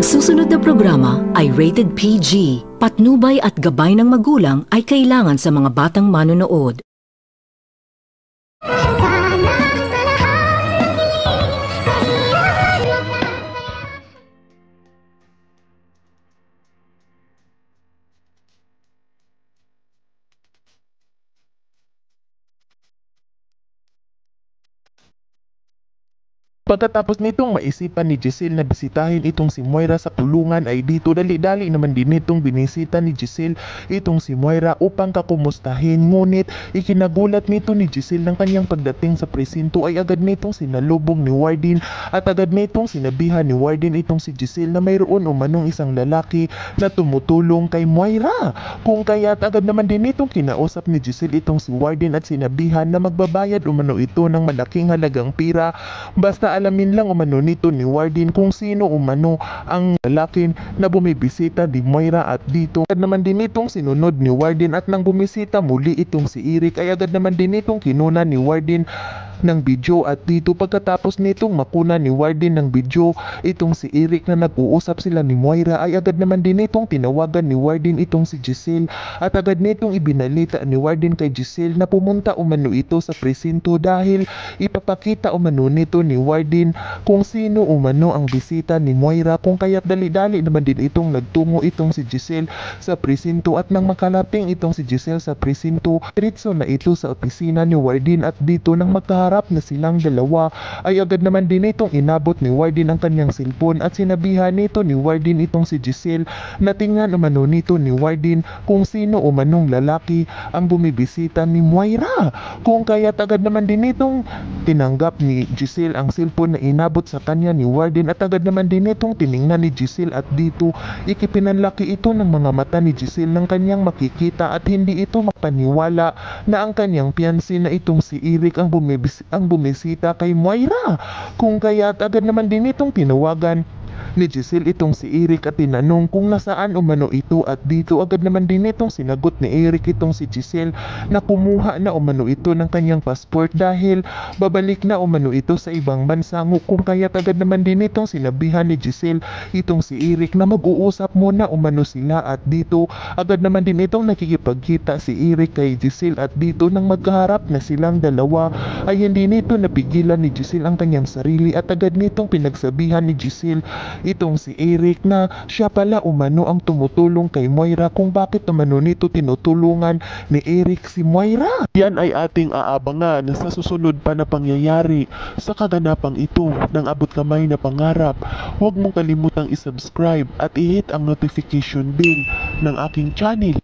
Ang susunod na programa ay rated PG. Patnubay at gabay ng magulang ay kailangan sa mga batang manonood. Pagkatapos nitong maisipan ni Giselle na bisitahin itong si Moira sa kulungan ay dito dali-dali naman din itong binisita ni Giselle itong si Moira upang kakumustahin. Ngunit ikinagulat nito ni Giselle ng kanyang pagdating sa presinto ay agad nitong sinalubong ni Warden at agad nitong sinabihan ni Warden itong si Giselle na mayroon umanong isang lalaki na tumutulong kay Moira. Kung kaya't agad naman din itong kinausap ni Giselle itong si Warden at sinabihan na magbabayad umano ito ng malaking halagang pira basta alamin lang umano nito ni Warden kung sino umano ang lalaki na bumibisita ni Moira at dito. Agad naman din itong sinunod ni Warden at nang bumisita muli itong si Eric ay agad naman din itong kinuna ni Warden ng video at dito pagkatapos nitong makuna ni Warden ng video itong si Eric na nag-uusap sila ni Moira ay agad naman din itong tinawagan ni Warden itong si Giselle at agad nitong ibinalita ni Warden kay Giselle na pumunta umano ito sa presinto dahil ipapakita umano nito ni Warden kung sino umano ang bisita ni Moira. Kung kaya't dali-dali naman din itong nagtungo itong si Giselle sa presinto at nang makalaping itong si Giselle sa presinto, diretso na ito sa opisina ni Warden at dito nang magkaharap na silang dalawa ay agad naman din itong inabot ni Warden ang kanyang cellphone at sinabihan nito ni Warden itong si Giselle na tingnan umano nito ni Warden kung sino umanong lalaki ang bumibisita ni Moira. Kung kaya't agad naman din itong tinanggap ni Giselle ang cellphone na inabot sa kanya ni Warden at agad naman din itong tiningnan ni Giselle at dito ikipinanlaki ito ng mga mata ni Giselle ng kanyang makikita at hindi ito mapaniwala na ang kanyang fiancé na itong si Eric ang bumisita kay Moira. Kung kaya't agad naman din itong tinawagan ni Giselle itong si Eric at tinanong kung nasaan umano ito at dito agad naman din itong sinagot ni Eric itong si Giselle na kumuha na umano ito ng kanyang passport dahil babalik na umano ito sa ibang bansa. Kung kaya't agad naman din itong sinabihan ni Giselle itong si Eric na mag-uusap muna umano sila at dito agad naman din itong nakikipagkita si Eric kay Giselle at dito nang magkaharap na silang dalawa ay hindi nito napigilan ni Giselle ang kanyang sarili at agad nitong pinagsabihan ni Giselle itong si Eric na siya pala umano ang tumutulong kay Moira kung bakit umano nito tinutulungan ni Eric si Moira. Yan ay ating aabangan sa susunod pa na pangyayari sa kaganapang ito ng abot kamay na pangarap. Huwag mong kalimutang isubscribe at i-hit ang notification bell ng aking channel.